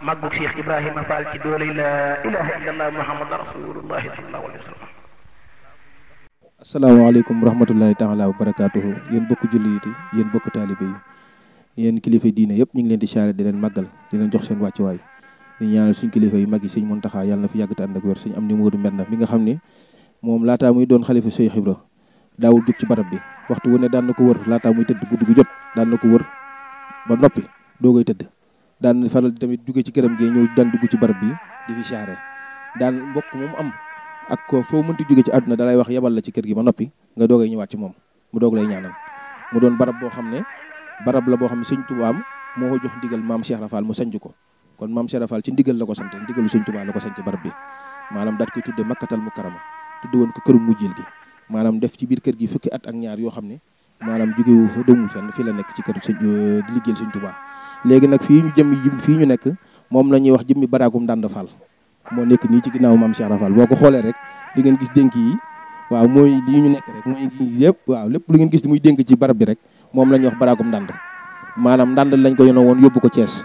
màggug Cheikh Ibrahima Fall ci doole la ilaha illallah muhammad rasulullahi sallallahu alayhi wa sallam. asalaamaaleykum wa rahmatullahi taala wa barakaatuhu. Yéen bokk jullit yi, yéen bokk taalibe yi, yéen kilifa diine yëpp ñu ngi leen di siyaare di leen màggal di leen jox seen wàccuwaay di ñaanal suñ kilifa yu mag yi sëñ Muntaxa yàlla na fi yàgg te ànd ak wér. sëñ Amdi Moodu Mbenda mi nga xam ne moom laataa muy doon xalifa Cheikh Ibra daawul jug ci barab bi, waxtu wu ne daan na ko wër laataa muy tëdd guddi gu jot daan na ko wër ba noppi doogay tëdd. daan faral di tamit jóge ci këram gee ñëw daan dugg ci barab bi di fi siyaare. daan mbokk moom am ak ko foo mënti jóge ci àdduna dalay wax yebal la ci kër gi ba noppi nga doogay ñëwaat ci moom mu doog lay ñaanal. mu doon barab boo xam ne barab la boo xam ne sëñ Tuubaa moo ko jox ndigal maam Cheikh Rafal mu sanc ko. kon maam Cheikh Rafal ci ndigal la ko sant, ndigalu sëñ Tuubaa la ko sanc barab bi, maanaam daat koy tudde Makkatal Mukarrama, tudde woon ko këru mujjil gi, maanaam def ci biir kër gi fukki at ak ñaar yoo xam ne maanaam jógewu fa demul fenn fii la nekk ci kër sëñ di liggéeyal sëñ Tuubaa. léegi nag fii ñu nekk moom la ñuy wax jëmmi baraagum Ndande Fall moo nekk nii ci ginnaaw maam Cheikh Rafal. boo ko xoolee rek di ngeen gis dénk yi, waaw mooy lii ñu nekk rek mooy yëpp, waaw lépp lu ngeen gis muy dénk ci barab bi rek moom la ñuy wax baraagum Ndande. maanaam Ndande lañ ko yonoo woon yóbbu ko Thiès,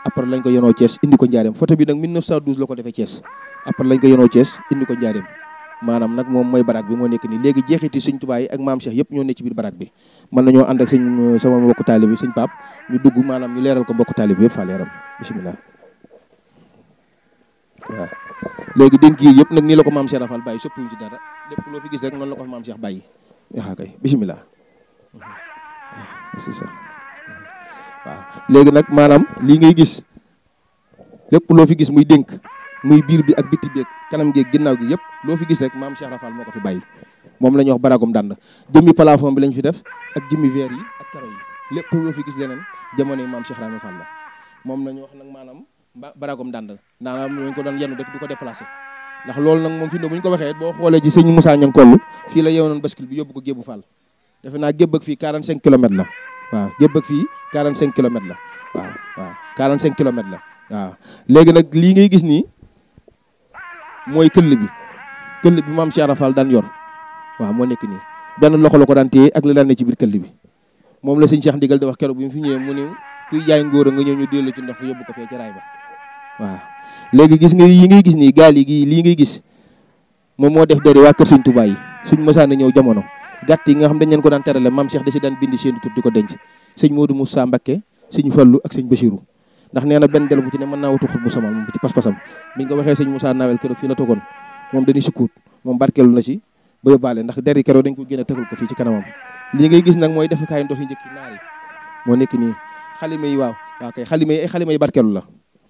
après lañ ko yonoo Thiès indi ko Njaareem. photo bi nag 1912 la ko defee Thiès, après lañ ko yonoo Thiès indi ko Njaareem. maanaam nag moom mooy baraag bi moo nekk nii. léegi jeexiti sëñ Tuubaa yi ak maam Cheikh yëpp ñoo nekk ci biir baraag bi. mën nañoo ànd ak sama mbokku taalib bi sëñ Pape ñu dugg maanaam ñu leeral ko mbokku taalib bi yëpp. Fall yaram bisimilah. waaw léegi dénk yi yëpp nag nii la ko maam Cheikh Rafal bàyyi soppiwuñ ci dara, lépp loo fi gis rek noonu la ko maam Cheikh bàyyi. waaw kay bisimilah. c'est ça. waaw léegi nag maanaam lii ngay gis lépp loo fi gis muy dénk muy biir bi ak biti bi ak kanam gi ginnaaw gi yëpp loo fi gis rek maam Cheikh Rafal moo ko fi bàyyi. moom la ñuy wax baraagum Ndande. jëmmi plafond bi lañ fi def ak jëmmi verre yi ak karo yi, lépp loo fi gis leneen jamono yi maam Cheikh Rafal la. moom la ñu wax nag maanaam baraagum Ndande ndaanaam ñu ko doon yenu rek du ko déplacé, ndax loolu nag moom fi ne bu ñu ko waxee boo xoolee ci sëñ Moussa Niang Koll fii la yewoon bascule bi yóbbu ko Gébbu Fall. defe naa Gébb ak fii 45 kilomètres la. waaw Gébb ak fii 45 kilomètres la. waaw 45 kilomètres la. waaw léegi nag lii ngay gis nii mooy këll bi maam Cheikh Rafal daan yor. waaw moo nekk nii benn loxo la ko daan téye ak la daan ne ci biir këll bi. moom la sëñ Cheikh Ndigal di wax keroog bi mu fi ñëwee mu ne kuy jaay ngóor a nga ñëw ñu dellu ci ndox yóbbu ko fee ci raay ba. waaw léegi gis nga yi ngay gis nii gaal yi lii ngay gis moom moo def deri waa kër sëñ Tuubaa yi suñ mësaan a ñëw jamono. gàtt yi nga xam dañ leen ko daan terale maam Cheikh da si daan bindi seen tur di ko denc. sëñ Modou Moussa Mbacké, sëñ Fallu ak sëñ Bachirou, ndax nee na benn del bu ci ne mën naa wutu xut bu samal moom ci pas-pasam. biñ ko waxee sëñ Moussa Nawel keroog fii la toogoon moom dañuy sukkuut moom barkeelu na ci ba yóbbaale, ndax deri keroog dañ ko génne tëgal ko fii ci kanamam. lii ngay gis nag mooy defukaay ndox yi njëkk yi naar yi moo nekk nii. xalima yi waaw kay xalima yi barkeelu la.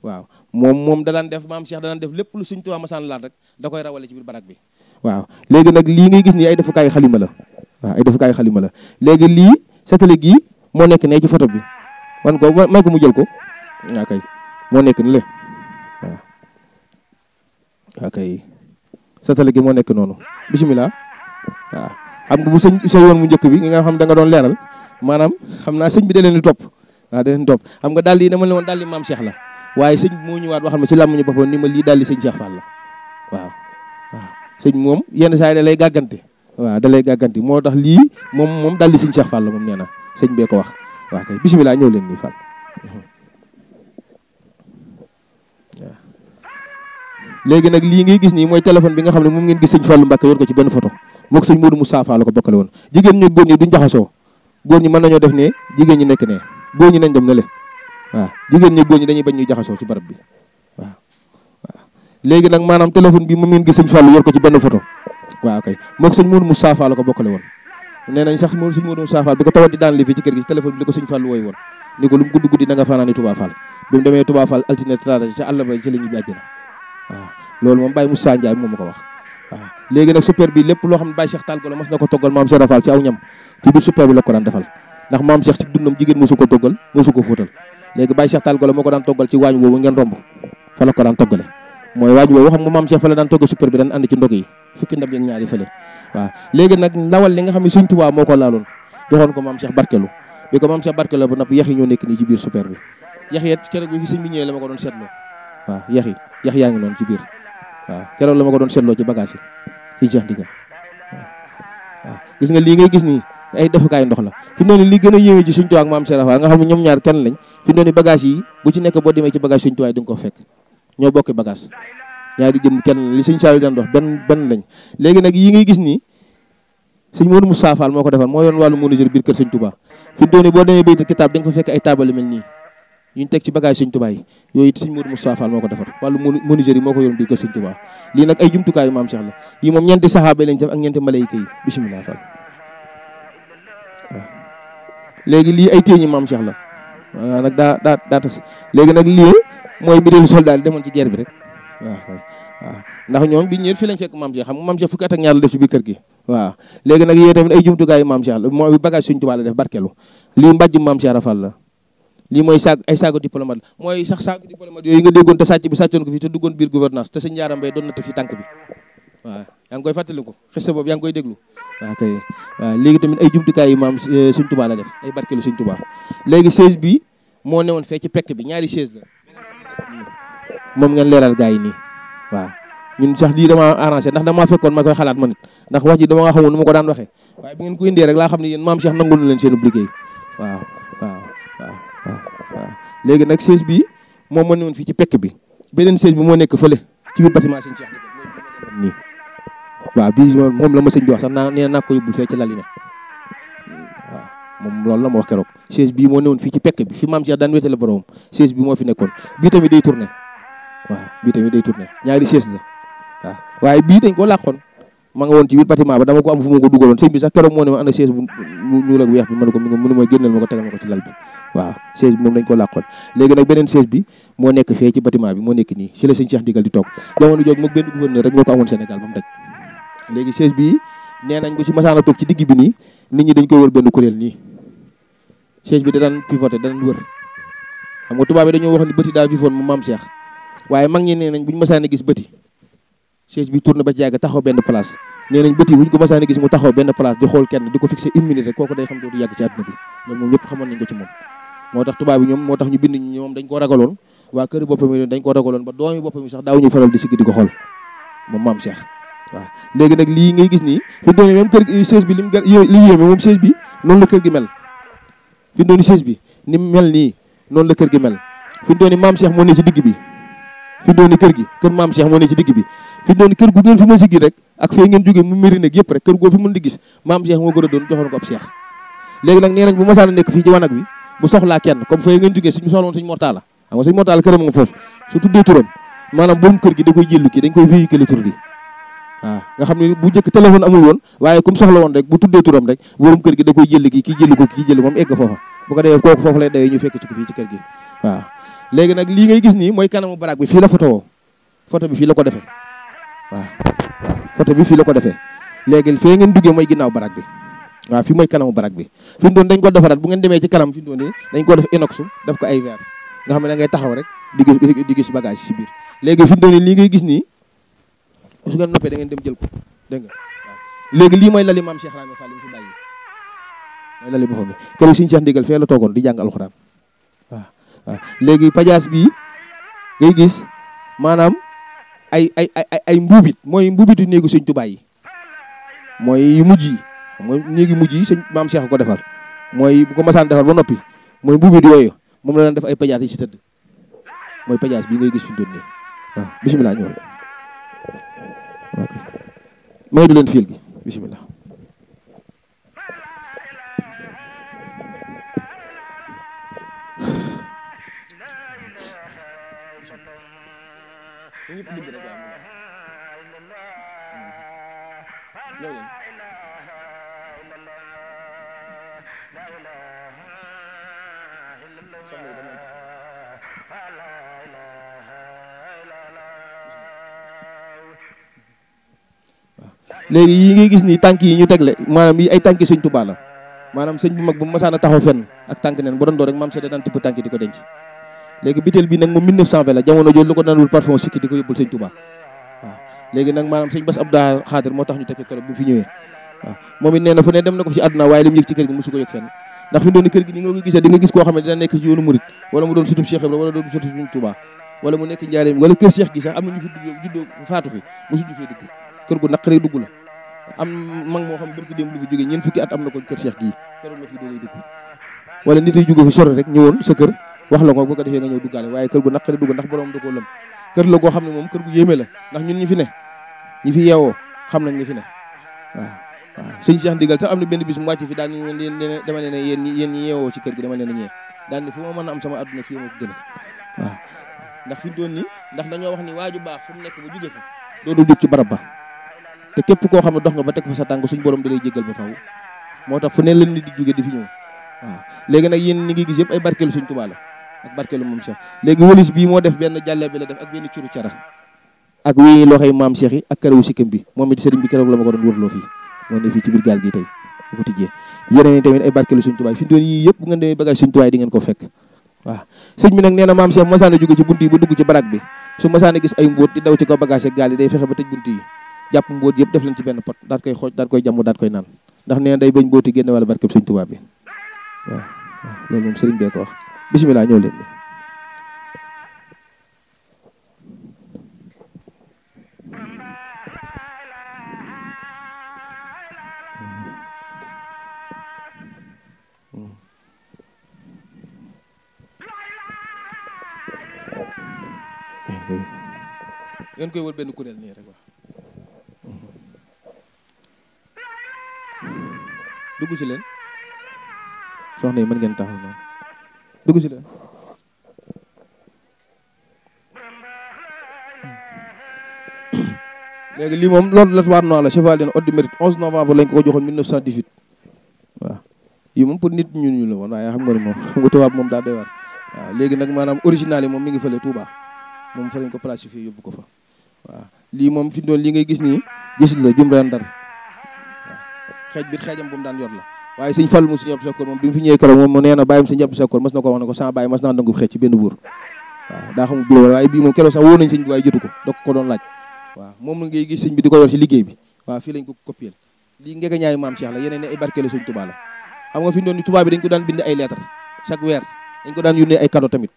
waaw moom da daan def maam Cheikh da daan def lépp lu sëñ Tuubaa masaan laal rek da koy rawale ci biir barak bi. waaw léegi nag lii ngay gis nii ay defukaay xalima la. waaw ay defukaay xalima la. léegi lii satale gii moo nekk ne ci photo bi wan ko may ko mu jël ko. waaw kay moo nekk ni le waaw kay satale gi moo nekk noonu bisimilah. waaw xam nga bu sëñ sa yoon mu njëkk bi nga xam da nga doon leeral maanaam xam naa sëñ bi da leen di topp. waaw da leen di topp xam nga daal di dama ne woon daal di maam Cheikh la, waaye sëñ moo ñëwaat waxal ma ci làmmiñu boppam ni ma lii daal di sëñ Cheikh Fall la. waaw sëñ moom yenn saa yi da lay gàggante. waaw da lay gàgganti moo tax lii moom daal di sëñ Cheikh Fall la moom nee na sëñ bee ko wax. waaw kay bisimilah ñëw leen nii Fall. waaw léegi nag lii ngay gis nii mooy téléphone bi nga xam ne moom ngeen gis sëñ Fallu Mbàkke yor ko ci benn photo moo ko sëñ Modou Moussa Fall la ko bokkale woon. jigéen ñi góor ñi duñ jaxasoo, góor ñi mën nañoo def ne jigéen ñi nekk ne góor ñi nañ dem ne le. waaw jigéen ñi góor ñi dañuy bañ ñuy jaxasoo ci barab bi. waaw léegi nag maanaam téléphone bi moom ngeen gis sëñ Fallu yor ko ci benn photo. waaw kay moo ko sëñ Modou Moussa Fall la ko bokkale woon. nee nañ sax sëñ Modou Moussa Fall bi ko tawat di daan li fii ci kër gi ci téléphone bi li ko sëñ Fallu wooy woon ni ko lu mu guddi na nga fanaani Touba Fall. bi mu demee Touba Fall altine talaata ca àll ba ci la ñu bi àjjana. waaw loolu moom Baye Moussa Ndiaye moom ma ko wax. waaw léegi nag super bi lépp loo xam ne Baye Cheikh Tall Golo mas na ko toggal maam Cheikh Rafal ci aw ñam ci biir super bi la ko daan defal, ndax maam Cheikh ci dundam jigéen mosu ko toggal mosu ko fóotal. léegi Baye Cheikh Tall Golo moo ko daan toggal ci waañ woowu ngeen romb fa la ko daan toggale. mooy waañ woowu xam nga maam Cheikh fa la daan toggal super bi daan andi ci ndog yi fukki ndab yeeg ñaari fële. waaw léegi nag ndawal li nga xam ne sëñ Tuubaa moo ko laaloon joxoon ko maam Cheikh barkelu bi ko maam Cheikh barkelu ba noppi yax yi ñoo nekk nii ci biir super bi. yax yi keroog bi fi sëñ bi ñëwee la ma ko doon seetloo. waaw yax yaa ngi noonu ci biir. waaw keroog la ma ko doon seetloo ci bagage yi sëñ Cheikh Ndigal. waaw gis nga lii ngay gis nii ay defukaay ndox la fi mu ne li gën a yéeme ci Sëñ Tuubaa ak maam Cheikh Rafal nga xam ne ñoom ñaar kenn lañ fi mu ne bagage yi bu ci nekk boo demee ci bagage Sëñ Tuubaa di nga ko fekk ñoo bokki bagage ñaari jëm kenn li Sëñ Saaliw daan wax benn lañ léegi nag yi ngay gis nii Sëñ Modou Moustapha Fall moo ko defar moo yoon wàllu menuisier biir kër Sëñ Tuubaa fi mu ne boo demee baytu kitaab di nga fa fekk ay taabal yu mel nii ñu teg ci bagage Sëñ Tuubaa yi yooyu it Sëñ Modou Moustapha Fall moo ko defar wàllu menuisier yi moo ko yoroon biir kër Sëñ Tuubaa lii nag ay jumtukaayu maam Cheikh la yi moom ñeenti saxaaba lañ def ak ñeenti malayka yi bismillah Fall waaw léegi lii ay téeñi maam Cheikh la waaw nag daa tas léegi nag lii mooy bi delu soldat yi demoon ci guerre bi rek waaw ndax ñoom bi ñëw fi lañ fekk maam Cheikh xam nga maam Cheikh fukki at ak ñaar la def ci biir kër gi waaw léegi nag yooyu tamit ay jumtukaayu maam Cheikh la mooy bagage Sëñ Tuubaa la def barkelu lii mbàjj maam Cheikh Rafal la lii mooy ay saago diplomate la mooy sax saago diplomate yooyu nga déggoon te sàcc bi sàccoon ko fii te duggoon biir gouvernance te Sëñ Njaaram Mbay doon na te fi tànk bi waaw yaa ngi koy fàttaliku xista boobu yaa ngi koy déglu waaw kay waaw léegi tamit ay jumtukaay yi maam Sëñ Tuubaa la def ay barkelu Sëñ Tuubaa léegi chaise bi moo newoon fee ci pekk bi ñaari chaise la moom ngeen leeral gars yi nii waaw ñun sax lii dama arrangé ndax damaa fekkoon ma koy xalaat ma nit ndax wax ji dama nga xamul nu ma ko daan waxee waaye bu ngeen ko indee rek laa xam ne yéen maam Cheikh nangul na leen seen liggéey waaw léegi nag chaise bi moom moo newoon fii ci pekk bi beneen chaise bi moo nekk fële ci biir bâtiment Sëñ Cheikh nii waaw bii moom la ma sëñ bi wax sax nee naa ko yóbbul fee ci lali ne waaw moom loolu la ma wax keroog chaise bii moo newoon fii ci pekk bi fi maam Cheikh daan wéetale borom chaise bi moo fi nekkoon bii tamit day tourné waaw bii tamit day tourné ñaari chaise la waaw waaye bii dañ ko làqoon ma nga woon ci biir bâtiment ba dama ko am fu ma ko dugaloon sëñ bi sax keroog moo ne ma ana chaise bu ñuul ak weex bi ma ne ko mënu ma génneel ma ko tegal ma ko ci lal bi waaw chaise bi moom dañ ko làqoon léegi nag beneen chaise bi moo nekk fee ci bâtiment bi moo nekk nii si la sëñ Cheikh Ndigal di toog jamono jooju moom benn gouverneur rek ñoo ko amoon Sénégal ba mu daj léegi chaise bi nee nañ bu ci masaana toog ci digg bi nii nit ñi dañ koy wër benn kuréel nii chaise bi da daan pivoté da daan wër xam nga tubaab bi dañoo wax ni bëti daa vifoon mu maam Cheikh waaye mag ñi nee nañ buñu masaana gis bëti chaise bi tourné ba ci yàgg taxaw benn place nee nañ bëti buñ ko masaana gis mu taxaw benn place di xool kenn di ko fixé 1 minute rek kooku day xam dootu yàgg ci àdduna bi loolu moom ñëpp xamoon nañ ko ci moom moo tax tubaab bi ñoom moo tax ñu bind ñoom dañ ko ragaloon waa kër boppam yi dañ ko ragaloon ba doomi boppam yi sax daaw ñu faral di sigg di ko xool moom maam Cheikh waaw léegi nag lii ngay gis nii fi doon même kër chaise bi li yéeme moom chaise bi noonu la kër gi mel fi doon chaise bi ni mel nii noonu la kër gi mel fi doon maam Cheikh moo ne ci digg bi fi doon kër gi kër maam Cheikh moo ne ci digg bi fi doon kër gu ngeen fi ma siggi rek ak fee ngeen jógee mu méri nag yëpp rek kër goo fi mën di gis maam Cheikh moo ko doon joxoon ko ab Cheikh léegi nag nee nañ bu masaana nekk fii ci wanag bi bu soxlaa kenn comme fee ngeen jógee suñu soxloon Sëñ Mortala xam nga Sëñ Mortala këram nga foofu su tuddee turam maanaam borom kër gi da koy jëllu kii dañ koy véhiculer tur bi waaw nga xam ne bu njëkk téléphone amul woon waaye comme soxla woon rek bu tuddee turam rek borom kër gi da koy jëlli kii jëlli ko kii jëlli moom egg foofa bu ko defee kooku foofu lay dawee ñu fekk ci ko fii ci kër gi waaw léegi nag lii ngay gis nii mooy kanamu baraag bi fii la photo woo photo bi fii la ko defee waaw photo bi fii la ko defee léegi fee ngeen duggee mooy ginnaaw baraag bi waaw fii mooy kanamu baraag bi fi mu doon dañ ko defaraat bu ngeen demee ci kanam fi mu doon dañ ko def inox def ko ay verre nga xam ne da ngay taxaw rek di gis bagage ci biir léegi fi mu doon lii ngay gis nii su ngeen noppee da ngeen dem jël ko dégg nga waaw léegi lii mooy lali maam Cheikh Rahma Fall fi bàyyi mooy lali boppam bi keroog Sëñ Cheikh Ndigal fee la toogoon di jàng alxuraan waaw léegi pajaas bii ngay gis maanaam ay mbuubit mooy mbuubitu néegu Sëñ Tuubaa yi mooy mujj yi mooy néegi mujj yi sëñ maam Cheikh ko defal mooy bu ko masaan defal ba noppi mooy mbuubit yooyu moom la daan def ay pajaas yi ci tëdd mooy pajaas bii ngay gis fi mu doon nii waaw bisimilah ñëw ok may du leen fiil gi bisimilah léegi yi ngay gis nii tànk yi ñu tegle maanaam yi ay tànki Sëñ Tuubaa la maanaam sëñ bu mag bu masaan a taxaw fenn ak tànk neen bu doon doo rek maam Cheikh daan tibb tànk di ko denc léegi bitéel bi nag moom 1920 la jamono jooju lu ko daan wul parfum sikki di ko yóbbul Sëñ Tuubaa waaw léegi nag maanaam sëñ Bass Abdou Khadre moo tax ñu tekk keroog bi mu fi ñëwee waaw moom it nee na fu ne dem na ko fi ci àdduna waaye li mu yëg ci kër gi mosu ko yëg fenn ndax fi doon kër gi ni nga ko gisee di nga gis koo xam ne dina nekk ci yoonu murit wala mu doon sutub Cheikh Ibra wala doon sutub Sëñ Tuubaa wala mu nekk njaareem wala kër Cheikh gi sax am na ñu fi juddoo faatu fi mosu ju fee dugg kër gu naqaree dugg la am mag moo xam barki démb lu fi jógee ñeent fukki at am na ko kër Cheikh gii keroog la fi doogay dugg wala nit yi jóge fi sori rek ñëwoon sa kër wax la ko bu ko defee nga ñëw duggaale waaye kër gu naqari dugg ndax borom da koo lëm kër la goo xam ne moom kër gu yéeme la ndax ñun ñi fi ne ñi fi yeewoo xam nañ li fi ne waaw sëñ Cheikh Ndigal sax am na benn bis mu wàcc fi daan dama ne yéen ñi yeewoo ci kër gi dama leen ñee daan ni fu ma mën a am sama adduna fii ma ko gën a waaw ndax fi doon ni ndax dañoo wax ni waaju baax fu mu nekk ba jóge fa dootul jóg ci barab ba te képp koo xam ne dox nga ba teg fa sa tànk suñ borom da lay jéggal ba faw moo tax fu ne leen nit di jóge di fi ñëw waaw léegi nag yéen ñi ngi gis yëpp ay barkeelu suñ Tuubaa la ak barkeelu moom Cheikh léegi wëlis bii moo def benn jàlle bi la def ak benn curu cara ak wii loxoy maam Cheikh yi ak karawu sikkam bi moom it sëriñ bi keroog la ma ko doon wërloo fii moo ne fii ci biir gaal gi tey bu ko tijjee yeneen yi tamit ay barkeelu suñ Tuubaa fi doon yii yëpp bu ngeen demee bagage suñ Tuubaa di ngeen ko fekk waaw sëñ bi nag nee na maam Cheikh masaana jóge ci bunt yi ba dugg ci barak bi su masaana gis ay mbóot di daw ci kaw bagage ak gaal yi day fexe ba tëj bunt yi jàpp mbóot yëpp def leen ci benn pot daat koy xooj daat koy jàmm daat koy naan ndax nee na day bañ mbóoti génne wala barkeb suñ Tuubaa bi waaw loolu moom sëriñ bee ko wax bisimilah ñëw leen ngeen koy wër benn kuréel nii rek wax dugg si leen soxna yi mën ngeen taxaw noonu dugg si leen léegi lii moom loolu la war noonu la chevalier ordre du mérite 11 novembre lañ ko joxoon 1918 waaw yii moom pour nit ñu la woon waaye xam nga ni moom xam nga tubaab moom daa doy war waaw léegi nag maanaam original yi moom mi ngi fële Touba moom fa lañ ko plastifié yóbbu ko fa waaw lii moom fi doon li ngay gis nii gisit la jum ren dar waaw xeej bit xeejam bu mu daan yor la waaye sëñ Fallu mu sëñ Abdou Sakkoor moom bi mu fi ñëwee keroog moom mu nee na bàyyim sëñ Abdou Sakkoor mas na ko wax ne ko sama bàyyi mas naa nangu xeej ci benn buur waaw daa xamul bureau waaye bii moom keroog sax woo nañ sëñ bi waaye jotu ko dok ko doon laaj waaw moom ngay gis sëñ bi di ko yor ci liggéey bi waaw fii lañ ko copier lii ngega ñaayu maam Cheikh la yeneen ne ay barkeelu sëñ Touba la xam nga fi doon ni tubaab bi dañ ko daan bind ay lettre chaque weer dañ ko daan yónnee ay cadeau tamit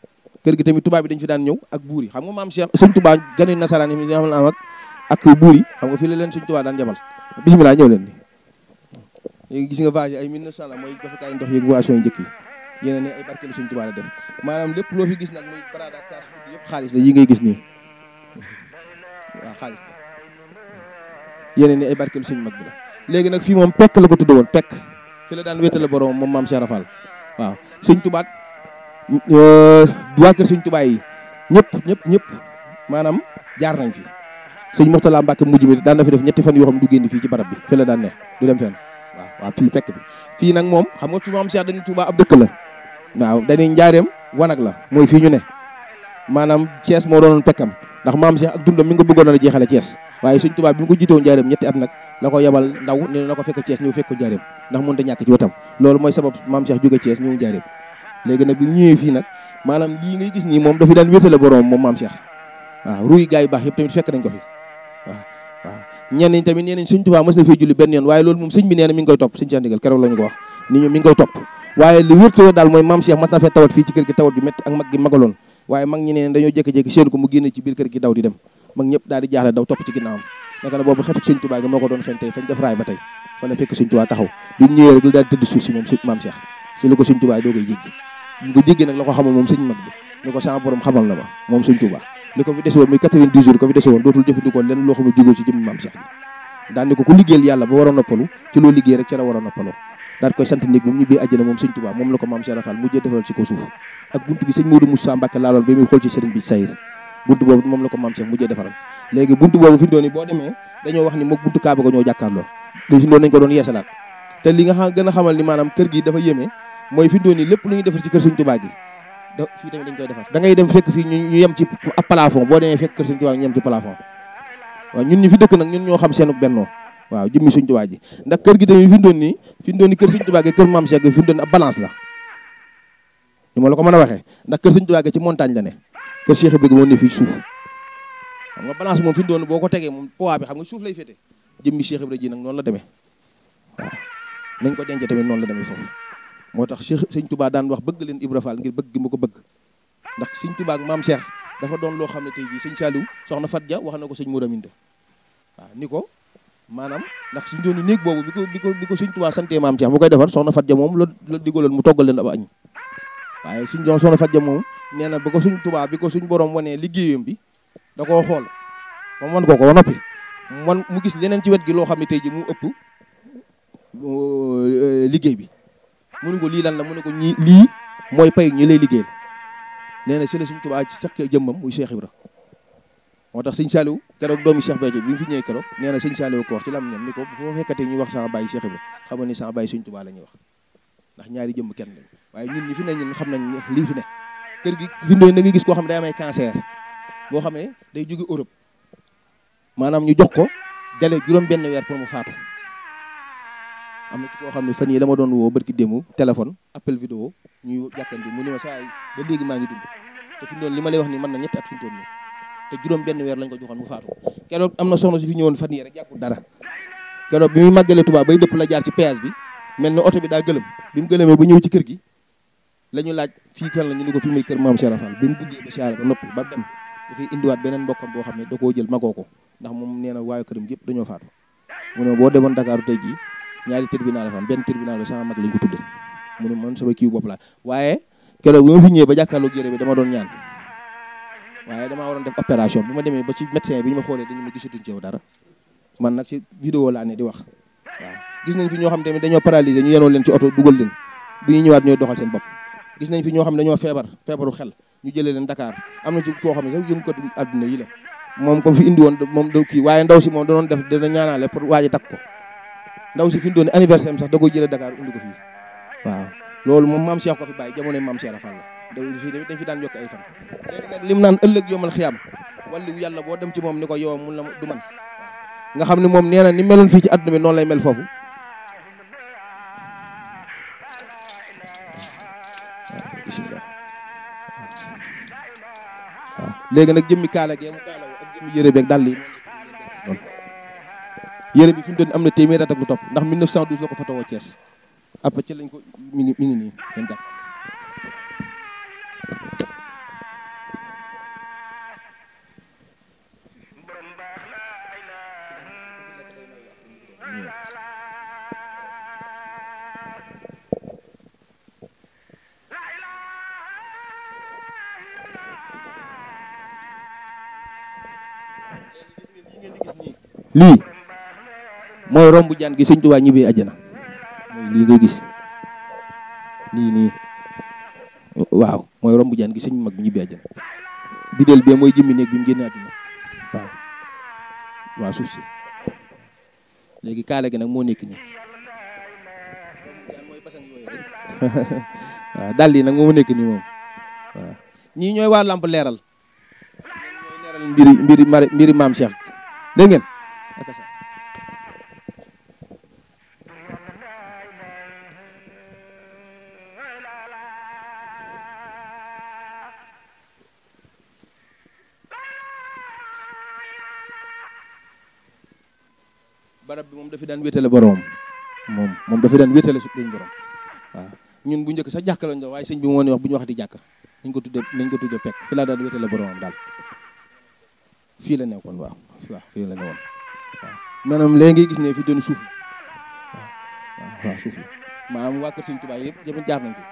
kër gi tamit tubaab bi dañ fi daan ñëw ak buur yi xam nga maam Cheikh sëñ Touba gani nasaraan yi nga xam ne am ak buur yi xam nga fii la leen sëñ Touba daan jabal bismillah ñëw leen ni léegi gis nga vage ay 1900 la mooy dafa kaay ndox yeeg boisson yi njëkk yi yeneen ne ay barkeelu sëñ Touba la def maanaam lépp loo fi gis nag muy barada kaas yëpp xaalis la yi ngay gis nii waaw xaalis la yeneen ni ay barkeelu sëñ mag bi la léegi nag fii moom pekk la ko tudde woon pekk fi la daan wéetale borom moom maam Cheikh Rafal waaw sëñ Touba waa kër sëñ Touba yi ñëpp maanaam jaar nañ fi sëñ Mourtala Mbacke mujj mi daan na fi def ñetti fan yoo xam ne du génn fii ci barab bi fi la daan ne du dem fenn waaw fii pekk bi fii nag moom xam nga ci maam Cheikh dañuy Touba ab dëkk la waaw dañuy njaareem wanag la mooy fii ñu ne maanaam Thiès moo doonoon pekkam ndax maam Cheikh ak dundam mi nga bëggoon a jeexale Thiès waaye sëñ Touba bi mu ko jiitoo njaareem ñetti at nag la ko yebal ndaw ne na ko fekk Thiès ñëw fekk ko njaareem ndax mënut a ñàkk ci wetam loolu mooy sabab maam Cheikh jóge Thiès ñëw njaareem léegi nag bi mu ñëwee fii nag maanaam lii ngay gis nii moom dafa daan wéetale borom moom maam Cheikh waaw ruy gaa yu baax yëpp tamit fekk nañ ko fi waaw ñenn ñi tamit nee nañ sëñ Touba mës na fee julli benn yoon waaye loolu moom sëñ bi nee na mi ngi koy topp sëñ Cheikh Ndigal keroog la ñu ko wax ni ñu mi ngi koy topp waaye li wértoo daal mooy maam Cheikh mas na fee tawat fii ci kër gi tawat ju métti ak mag gi magaloon waaye mag ñi neen dañoo jékki-jékki seen ko mu génne ci biir kër gi daw di dem mag ñëpp daal di jaaxle daw topp ci ginnaawam naka na boobu xetuk sëñ Touba gi moo ko doon xen tey fañ def raay ba tey fa la fekk sëñ Touba taxaw du ñëwee rek daal di tëdd suuf si moom maam Cheikh si la ko sëñ Touba doo koy jéggi bu ko jéggi nag la ko xamal moom sëñ mag bi ni ko sama borom xamal na ma moom sëñ Touba li ko fi dese woon muy 90 jours ko fi dese woon dootul jëfandikoo lenn loo xam ne jógoo ci jëmmi maam Cheikh ji daan ni ko ku liggéeyal yàlla ba war a noppalu ci loo liggéey rek ca la war a noppaloo daal koy sant néeg moom ñibbee àjjana moom sëñ Touba moom la ko maam Cheikh Rafal mujjee defal ci ko suuf ak buntu bi sëñ Modou Moussa Mbacke laaloon ba muy xool ci sëriñ bi sayir buntu boobu moom la ko maam Cheikh mujjee defaral léegi buntu boobu fi mu doon ni boo demee dañoo wax ni mook buntu Kaaba ga ñoo jàkkaarloo li fi doon nañ ko doon yeesalaat te li nga xam gën a xamal ni maanaam kër gi dafa yéeme mooy fi mu doon ni lépp lu ñuy defar ci kër sëñ Touba gi fii tamit dañ koy defar da ngay dem fekk fii ñu yem ci ab plafond boo demee fekk kër sëñ Touba ñu yem ci plafond waaw ñun ñi fi dëkk nag ñun ñoo xam seenu bennoo waaw jëmmi sëñ Touba ji ndax kër gi tamit fi mu doon nii kër sëñ Touba gi kër maam Cheikh fi mu doon ab balance la ni ma la ko mën a waxee ndax kër sëñ Touba gi ci montagne la ne kër Cheikh Ibrahima moo ne fii suuf xam nga balance moom fi mu doon boo ko tegee moom poids bi xam nga suuf lay féete jëmmi Cheikh Ibrahima ji nag noonu la demee waaw nañ ko dencee tamit noonu la demee foofu moo tax sëñ Touba daan wax bëgg leen Ibra Fall ngir bëgg gi ma ko bëgg ndax sëñ Touba ak maam Cheikh dafa doon loo xam ne tey jii sëñ Saliou soxna Fat Dia wax na ko sëñ Moura Minde waaw ni ko maanaam ndax suñ doon néeg boobu bi ko Sëñ Tuubaa santee maam Cheikh bu koy defar soxna Fat Ja moom la digaloon mu toggal leen ab añ waaye suñ doon soxna Fat Ja moom nee na ba ko Sëñ Tuubaa bi ko suñ borom wanee liggéeyam bi da koo xool moom wan ko ba noppi mu gis leneen ci wet gi loo xam ne tey ji mu ëpp liggéey bi mu ne ko lii lan la mu ne ko lii mooy pay ñi lay liggéeyal nee na si la Sëñ Tuubaa ci sax jëmmam muy Cheikh Ibra moo tax sëñ Saliou keroog doomi Cheikh Béthio bi mu fi ñëwee keroog nee na sëñ Saliou ko wax ci lam ñam ni ko bu foo fekkatee ñu wax sama baay Cheikh Ibra xamal ni sama baay Sëñ Tuubaa la ñuy wax ndax ñaari jëmm kenn lañ waaye ñun ñi fi ne ñun xam nañ lii fi ne kër gi fi na nga gis koo xam ne day amay cancer boo xam ne day jóge Europe maanaam ñu jox ko gale juróom benn weer pour mu faatu am na ci koo xam ne fan yii dama doon woo barki démb téléphone appel vidéo ñuy jàkkandi mu ne ma saa yi ba léegi maa ngi dund te fi mu doon li ma lay wax ni mën na ñetti at fi mu toll nii te juróom benn weer lañ ko joxoon mu faatu keroog am na soxna si fi ñëwoon fan yii rek yàggul dara keroog bi muy màggalee Tuubaa bay dëpp la jaar ci péage bi mel ni oto bi daa gëlëm bi mu gëlëmee ba ñëw ci kër gi la ñu laaj fii fan la ñu ni ko fi muy kër maam Cheikh Fall bi mu duggee ba siyaare ba noppi ba dem dafay indiwaat beneen mbokkam boo xam ne da koo jël magoo ko ndax moom nee na waayu këram yëpp dañoo faatu mu ne boo demoon Dakar tey jii ñaari tribunal la fa am benn tribunal bi sama mag lañ ko tudde mu ne man sama kiiw bopp laa waaye keroog bi ma fi ñëwee ba jàkkaarloog yére bi dama doon ñaan waaye damaa waroon def opération bi ma demee ba ci médecin bi ñu ma xoolee dañu ma gisatuñ ci yow dara man nag ci vidéo laa ne di wax waaw gis nañ fi ñoo xam ne dañoo paralysé ñu yenoo leen ci oto dugal leen bi ñu ñëwaat ñooy doxal seen bopp gis nañ fi ñoo xam ne dañoo feebaru xel ñu jëlee leen Dakar am na ci koo xam ne sax yëngu ko àdduna yi la moom comme fi indi woon moom da kii waaye ndaw si moom da doon def dana ñaanaale pour waaji takk ko ndaw si fi mu doon anniversaire am sax da koy jëlee Dakar indi ko fii waaw loolu moom maam Cheikh ko fi bàyyi jamonoy maam Cheikh Fall la dañ fi daan yokk ay fan léegi nag lim naan ëllëg yomal xiyam wala yàlla boo dem ci moom ni ko yow mun la du man nga xam ne moom nee na ni meloon fii ci àdduna bi noonu lay mel foofu léegi nag jëmmi kaala gee mu kaala ak jëmmi yëre beeg dàll yi noonu yëre bi fi mu doon am na téeméer at ak lu topp ndax 1912 la ko fa tawoo Thiès après ci lañ ko mi ngi nii ngeen jàpp lii mooy romb jaan gi Sëñ Tuubaa ñibbee àjjana mooy lii ngay gis lii nii waaw mooy romb jaan gi sëñ mag bi ñibbee àjjana bideel bi mooy jëmmi néeg bi mu génne àdduna waaw suuf si léegi kaala gi nag moo nekk nii mooy basang yooyu rek waaw dal yi nag moo nekk nii moom waaw ñii ñooy waa lamp leeral ñooy leeral mbiri maam Cheikh dégg ngeen barab bi moom dafa daan wéetale boromam moom dafa daan wéetale suñu borom waaw ñun bu njëkk sax jàkka lañ doon waaye sëñ bi moo ne wax bu ñu waxati jàkka nañ ko tudde pekk fi laa daan wéetale boromam daal fii la nekkoon waaw fii la nekkoon waaw maanaam léegi ngay gis ne fi doon suuf la waaw suuf la maanaam waa kër Sëñ Tuubaa yëpp jëm jaar nañ fi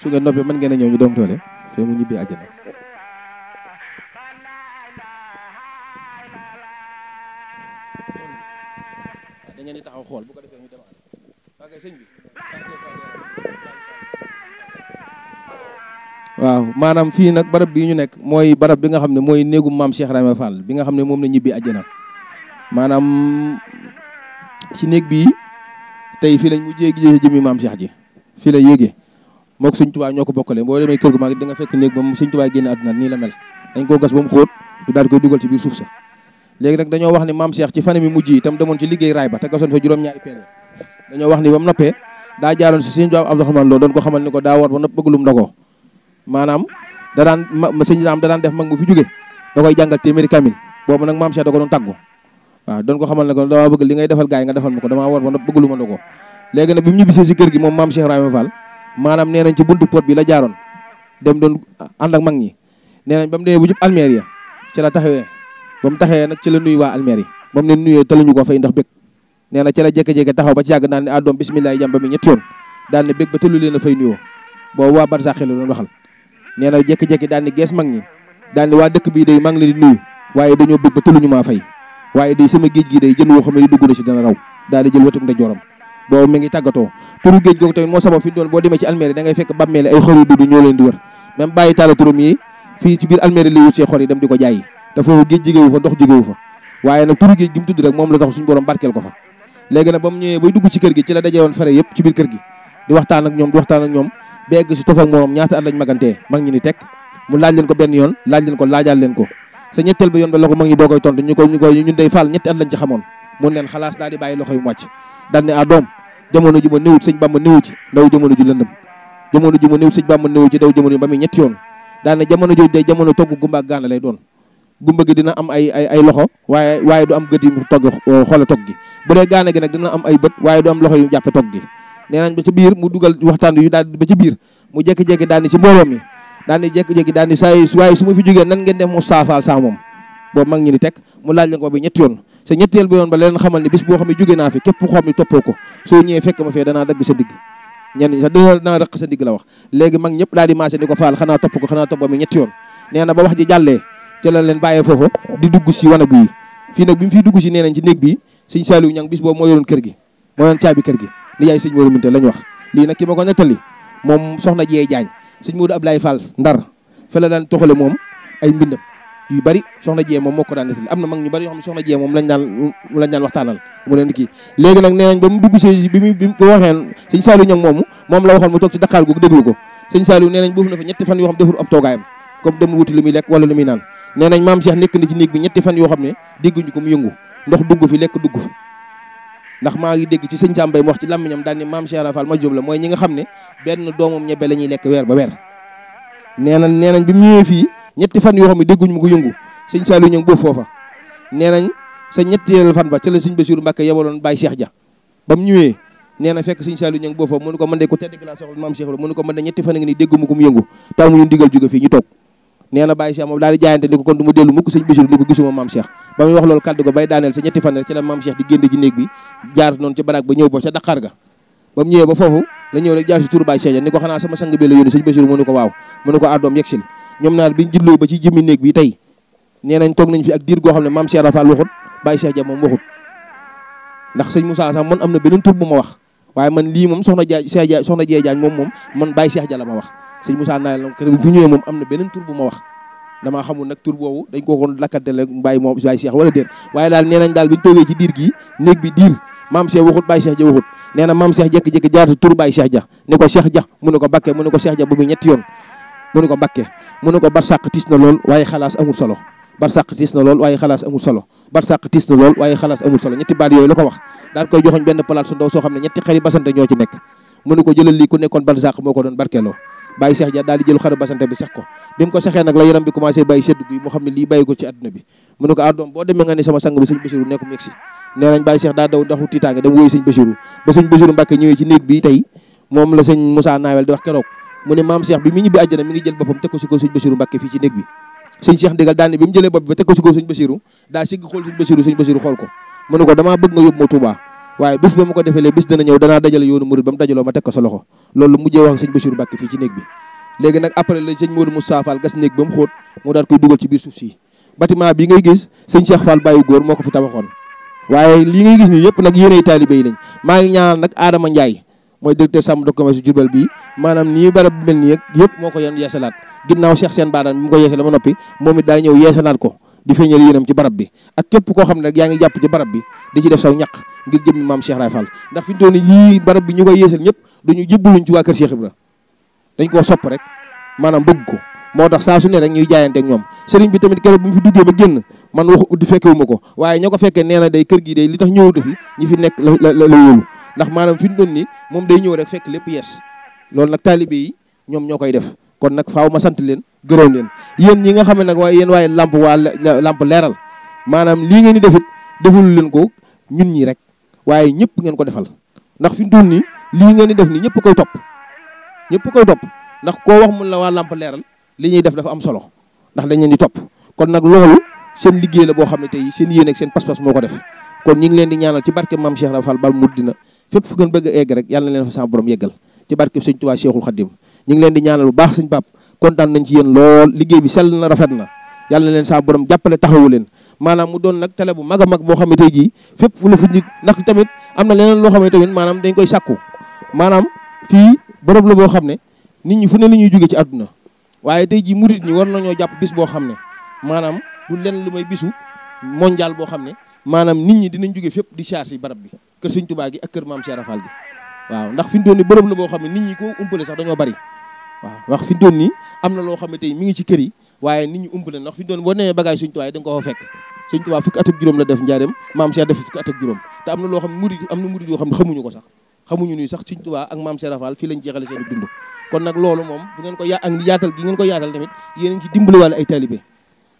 su ngeen noppee mën ngeen a ñëw ñu doom toole fee mu ñibbee àjjana da ngeen di taxaw xool bu ko defee ñu demaale waa kay sëñ bi waaw maanaam fii nag barab bii ñu nekk mooy barab bi nga xam ne mooy néegu maam Cheikh Ibrahima Fall bi nga xam ne moom la ñibbi àjjana maanaam ci néeg bii tey fii lañ mujjee gisee jëmmi maam Cheikh ji fii la yéegee moo ko Sëñ Tuubaa ñoo ko bokkale boo demee kër gu mag di nga fekk néeg ba mu Sëñ Tuubaa génne àdduna nii la mel dañ koo gas ba mu xóot ñu daal di koy dugal ci biir suuf sa léegi nag dañoo wax ni maam Cheikh ci fan mi mujj yi itam demoon ci liggéey raay ba te gasoon fa juróom-ñaari peel dañoo wax ni ba mu noppee daa jaaroon si Sëñ Abdourahmane Lo doon ko xamal ni ko daa war ba nopp bëgg lum ndogoo maanaam da daan sëñ am da daan def mag mu fi jóge da koy jàngal téeméeri kamil boobu nag maam Cheikh da ko doon tàggu waaw doon ko xamal ne ko dama bëgg li ngay defal gaay nga defal ma ko damaa war ba nopp bëgg lu ma ndogoo léegi nag bi mu ñibbisee si kër gi moom maam Cheikh Ibrahima Fall maanaam nee nañ ci buntu pot bi la jaaroon dem doon ànd ak mag ñi nee nañ ba mu demee bu jub almeer ya ci la taxawee ba mu taxawee nag ci la nuyu waa almeer yi ba mu leen nuyee taluñu ko fay ndax bég nee na ci la jékki-jékki taxaw ba ci yàgg daan ne doom bisimilah jàmba mi ñetti yoon daan ne bég ba tëlu leen a fay nuyoo boobu waa barsàq la doon waxal nee na jékki-jékki daan ne gees mag ñi daan ne waa dëkk bii day maa ngi leen di nuyu waaye dañoo bég ba tëluñu maa fay waaye day sama géej gi day jën woo xam ne dugg na si dana raw daal di jël wetuk nda joram boobu mi ngi tàggatoo turu géej googu tamit moo sabab fi ñu doon boo demee ci almeeri da ngay fekk bàmmeele ay xor yu dudd ñoo leen di wër même bàyyi taala turam yi fii ci biir almeeri li wut see xor yi dem di ko jaayi te foofu géej jigéewu fa ndox jigéewu fa waaye nag turu géej gi mu tudd rek moom la tax suñu borom barkeel ko fa léegi nag ba mu ñëwee bay dugg ci kër gi ci la daje woon fere yëpp ci biir kër gi di waxtaan ak ñoom ba egg si tof ak moom ñaata at lañ magantee mag ñi ni teg mu laaj leen ko benn yoon laaj leen ko laajaal leen ko sa ñetteel ba yoon ba la ko mag ñi doo koy tontu ñu koy ñun day faal ñetti at lañ ci xamoon mun leen xalaas daal di bàyyi loxo yu mu wàcc daal ne doom jamono ju ma néewut sëñ Bamba néewu ci ndaw jamono ju lëndëm jamono ju ma néewut sëñ Bamba néewu ci ndaw jamono ju ba muy ñetti yoon daal ne jamono jooju day jamono togg gumba ak gaana lay doon gumba gi dina am ay loxo waaye du am gët yi mu togg xoola togg gi bu dee gaana gi nag dina am ay bët waaye du am loxo yu jàppe togg gi nee nañ ba ci biir mu dugal waxtaan yu daal ba ci biir mu jékki-jékki daal ni ci mbooloo mi daal ni jékki-jékki daal ni waaye su ma fi jógee nan ngeen def mu saafaal saa moom boobu mag ñi ni teg mu laaj leen ko bi ñetti yoon sa ñetteel ba yoon ba leen xamal ni bis boo xam ne jóge naa fi képp koo xam ne toppoo ko soo ñëwee fekk ma fee danaa dagg sa digg ñenn sax danaa rëq sa digg la wax léegi mag ñëpp daal di maase ni ko faal xanaa topp ko xanaa topp ba mi ñetti yoon nee na ba wax ji jàllee ci la leen bàyyee foofu di dugg si wanag yi fii nag bi mu fiy dugg si nee nañ ci néeg bi sëñ Saliou Niang bis boobu moo yoroon kër gi moo yoroon caabi kër gi ni yaay sëñ Modou Minté lañ wax lii nag ki ma ko nettali moom soxna Jee Jaañ sëñ Modou Ablaye Fall Ndar fa la daan toxale moom ay mbindam yu bari soxna Jee moom moo ko daan nettali am na mag ñu bari yoo xam ne soxna Jee moom lañ daan waxtaanal mu leen kii léegi nag nee nañ ba mu dugg si bi mu waxeen sëñ Saliou Niang moom la waxoon mu toog ci Dakar googu déglu ko sëñ Saliou nee nañ boofu na fa ñetti fan yoo xam deful ab toogaayam comme dem wuti lu muy lekk wala lu muy naan nee nañ maam Cheikh nekk na ci néeg bi ñetti fan yoo xam ne dégguñu ko mu yëngu ndox dugg fi lekk dugg fi ndax maa ngi dégg ci sëñ Sambay mu wax ci làmmiñam daal ni maam Cheikh Rafal ma jóob la mooy ñi nga xam ne benn doomam ñebe la ñuy lekk weer ba weer nee nañ bi mu ñëwee fii ñetti fan yoo xam ne dégguñu mu ko yëngu sëñ Saliou Niang boobu foofa nee nañ sa ñetteel fan ba ca la sëñ Bassirou Mbacké yebaloon Baye Cheikh Dia ba mu ñëwee nee na fekk sëñ Saliou Niang boobu foofu mu ne ko man de ko tedd gi laa soxla maam Cheikh la mu ne ko man de ñetti fan a ngi nii dégguma ko mu yëngu taw mu ñu digal jóge fii ñu toog nee na Baye Cheikh moom daal di jaayante ni ko kon du ma dellu mukk sëñ Bassirou ni ko gisuma maam Cheikh ba muy wax loolu kaddu ko bay daaneel sa ñetti fan rek ci la maam Cheikh di génn ci néeg bi jaar noonu ci baraag ba ñëw ba ca Dakar ga ba mu ñëwee ba foofu la ñëw rek jaar si turu Baye Cheikh ni ko xanaa sama sang bi la yónni sëñ Bassirou mu ne ko waaw mu ne ko doom yegsil ñoom naar biñ julloo ba ci jëmmi néeg bi tey nee nañ toog nañ fi ak diir goo xam ne maam Cheikh Rafal waxut Baye Cheikh Dia moom waxut ndax sëñ Moussa sax man am na beneen tur bu ma wax waaye man lii moom soxna Jee Jaañ moom man Baye Cheikh Dia la ma wax sëñ Moussa naayel na kër bi fi ñëwee moom am na beneen tur bu ma wax damaa xamul nag tur boobu dañ ko kon lakkantele Baye moom Baye Cheikh wala déet waaye daal nee nañ daal biñ toogee ci diir gi néeg bi diir maam Cheikh waxut Baye Cheikh Dia waxut nee na maam Cheikh jékki-jékki jaar tur Baye Cheikh Dia ni ko Cheikh Dia mu ne ko Mbacké mu ne ko Cheikh Dia boobu ñetti yoon mu ne ko Mbacké mu ne ko barsàq tiis na lool waaye xalaas amul solo barsàq tiis na lool waaye xalaas amul solo barsàq tiis na lool waaye xalaas amul solo ñetti baat yooyu la ko wax daal koy joxoñ benn palaat su ndaw soo xam ne ñetti xari basante ñoo ci nekk mu ne ko jëlal lii ku nekkoon barsàq moo ko doon barkeeloo Baye Cheikh Dia daal di jël xaru basante bi sex ko bi mu ko sexee nag la yaram bi commencé bàyyi sedd guy moo xam ne lii bàyyi ko ci àdduna bi mu ne ko doom boo demee nga ne sama sang bi sëñ Bassirou nekk mu yegsi nee nañ Baye Cheikh daa daw ndaxu tiitaange dem wooyu sëñ Bassirou ba sëñ Bassirou Mbacké ñëwee ci néeg bi tey moom la sëñ Moussa Nawel di wax keroog mu ne maam Cheikh bi mi ñibbi àjjana mi ngi jël boppam teg ko si ko sëñ Bassirou Mbacké fii ci néeg bi sëñ Cheikh ndigal daal ni bi mu jëlee bopp bi ba teg ko si ko sëñ Bassirou daa sigg xool sëñ Bassirou xool ko mu ne ko damaa bëgg nga yóbbu ma Touba waaye bis ba ma ko defee bis dana ñëw danaa dajale yoonu murid ba mu dajaloo ma teg ko sa loxo loolu mujjee wax ak sëñ Bassirou Mbacké fii ci néeg bi léegi nag après la sëñ Modou Moussa Fall gas néeg ba mu xóot mu daal koy dugal ci biir suuf si bâtiment bi ngay gis sëñ Cheikh Fall Baye góor moo ko fi tabaxoon waaye lii ngay gis nii yëpp nag yéenay taalibe yi lañ maa ngi ñaanal nag Adama Ndiaye mooy directeur chambre de commerce Diourbel bi maanaam nii barab bi mel nii yëpp moo ko yoon yeesalaat ginnaaw Cheikh Sène Badane bi mu ko yeesale ba noppi moom it daa ñëw yeesalaat ko di feeñal yéenam ci barab bi ak képp koo xam ne rek yaa ngi jàpp ci barab bi di ci def saw ñaq ngir jëm maam Cheikh Ibra Fall ndax fi ñu doon lii barab bi ñu koy yeesal ñëpp dañu jébbaluñ ci waa kër Cheikh Ibra dañ koo sopp rek maanaam bëgg ko moo tax saa su ne rek ñuy jaayante ak ñoom sëriñ bi tamit keroog bu mu fi duggee ba génn man wax di fekkewuma ko waaye ñoo ko fekkee nee na day kër gi day li tax ñëwatu fi ñi fi nekk la wóolu ndax maanaam fi ñu doon ni moom day ñëw rek fekk lépp yees loolu nag taalibe yi ñoom ñoo koy def kon nag faaw ma sant leen gërëm leen yéen ñi nga xam ne nag waaye yéen waaye lamp leeral maanaam lii ngeen di defit deful leen ko ñun ñi rek waaye ñëpp ngeen ko defal ndax fi ñu doon ni lii ngeen di def ni ñëpp koy topp ndax koo wax mun la waa lamp leeral li ñuy def dafa am solo ndax dañ leen di topp kon nag loolu seen liggéey la boo xam ne tey seen yéene ak seen pas-pas moo ko def kon ñi ngi leen di ñaanal ci barke maam Cheikh Rafal Bal Mouridina fépp fu ngeen bëgg a egg rek yàlla na leen fa sama borom yeggal ci barke sëñ Tuubaa Cheikhul Khadim ñi ngi leen di ñaanal bu baax sëñ Pape kontaan nañ ci yéen lool liggéey bi sell na rafet na yàlla na leen sama borom jàppale taxawu leen maanaam mu doon nag télé bu mag a mag boo xam ne tey jii fépp fu la fu nit ndax tamit am na leneen loo xam ne tamit maanaam dañ koy sàkku maanaam fii bërëb la boo xam ne nit ñi fu ne la ñuy jóge ci àdduna waaye tey jii murid ñi war nañoo jàpp bis boo xam ne maanaam du leen lu may bisu mondial boo xam ne maanaam nit ñi dinañ jóge fépp di charge yi barab bi kër Sëñ Tuubaa gi ak kër Maam Cheikh Rafal gi waaw ndax fi mu doon ni bërëb la boo xam ne nit ñi ko umpale sax dañoo bari waaw ndax fi mu doon nii am na loo xam ne tey mi ngi ci kër yi waaye nit ñi umpale ndax fi mu doon boo nee bagage Sëñ Tuubaa da nga ko fa fekk Sëñ Tuubaa fukki at ak juróom la def njaareem Maam Cheikh def fukki at ak juróom te am na loo xam ne murid am na murid yoo xam ne xamuñu ko sax xamuñu ni sax Sëñ Tuubaa ak Maam Cheikh Rafal fii lañ jeexale seen dund kon nag loolu moom bu ngeen ko ak yaatal gi ngeen ko yaatal tamit yéen a ngi ci dimbali wàlle ay talibé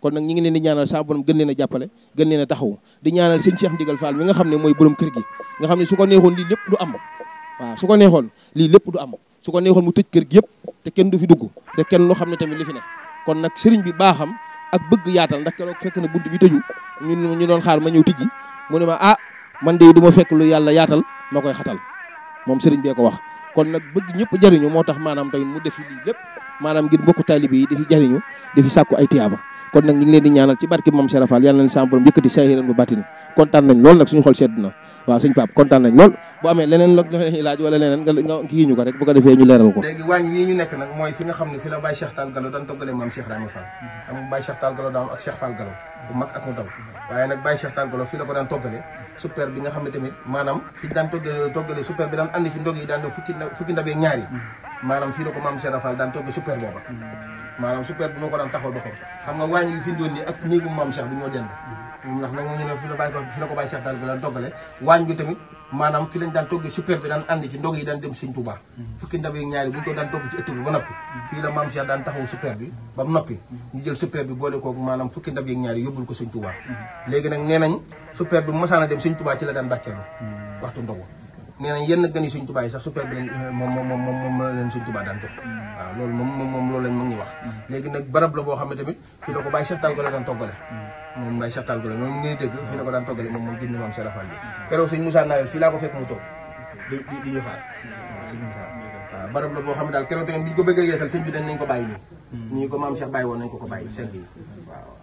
kon nag ñi ngi leen di ñaanal sa borom gën leen a jàppale gën leen a taxaw di ñaanal sëñ Cheikh Ndigal Fall mi nga xam ne mooy borom kër gi nga xam ne su ko neexoon lii lépp du am waaw su ko neexoon lii lépp du am su ko neexoon mu tëj kër gi yëpp te kenn du fi dugg te kenn loo xam ne tamit li fi ne kon nag sëriñ bi baaxam ak bëgg yaatal ndax keroog fekk na bunt bi tëju ñu doon xaar ma ñëw tijji mu ne ma ah man de du ma fekk lu yàlla yaatal ma koy xatal moom sëriñ bee ko wax kon nag bëgg ñëpp jariñu moo tax maanaam tamit mu defi lii lépp maanaam ngir mbokku taalibe yi di fi jariñu di fi sàkku ay tiyaaba kon nag ñu ngi leen di ñaanal ci barke Maam Cheikh Rafal yàlla na leen sama borom yëkkati saahiran bu baatin kontaan nañ lool nag suñu xol sedd na waaw sëñ Pape kontaan nañ lool bu amee leneen la ñuy laaj wala leneen nga kii ñu ko rek bu ko defee ñu leeral ko léegi waañ wii ñu nekk nag mooy fi nga xam ne fi la Baye Cheikh Tall Gallo daan toggalee Maam Cheikh Rahma Fall am Baye Cheikh Tall Gallo daam ak Cheikh Fall Gallo bu mag ak mu daw waaye nag Baye Cheikh Tall Gallo fii la ko daan toggalee super bi nga xam ne tamit maanaam fi daan toggalee super bi daan andi ci ndog yi daan def fukki ndab ak ñaar yi maanaam fii la ko Maam Cheikh Rafal daan togg super booba maanaam super bi moo ko daan taxaw doxal xam nga waañ wi fi doon nii ak néegu Maam Cheikh bi ñoo dend ndax nag ñu ne fi la ko Baye Cheikh Tall Gallo daan toggale waañ bi tamit maanaam fi lañ daan toggee super bi daan andi ci ndog yi daan dem Sëñ Tuubaa fukki ndab ak ñaari bu ñu ko daan togg ci ëtt bi ba noppi fii la Maam Cheikh daan taxaw super bi ba mu noppi ñu jël super bi boole koog maanaam fukki ndab ak ñaari yóbbul ko Sëñ Tuubaa léegi nag nee nañ super bi mosaan a dem Sëñ Tuubaa ci la daan barkeelu waxtu ndogu nee nañ yenn gën yi Sëñ Tuubaa yi sax super bi lañ moom leen Sëñ Tuubaa daan jox waaw loolu moom loolu lañ mën ñu wax léegi nag barab la boo xam ne tamit fii la ko Baye Cheikh Tall Gallo daan toggale moom Baye Cheikh Tall Gallo moom ngeen dégg fii la ko daan toggale moom jënd Maam Cheikh Rafal bi keroog Sëñ Moussa Nawel fii laa ko fekk mu toog di ñu xaar waaw barab la boo xam ne daal keroog tamit bi ñu ko bëggee yeesal sëñ bi dañ nañ ko bàyyi nii ñu ko Maam Cheikh bàyyi woon nañ ko bàyyi seng yi waaw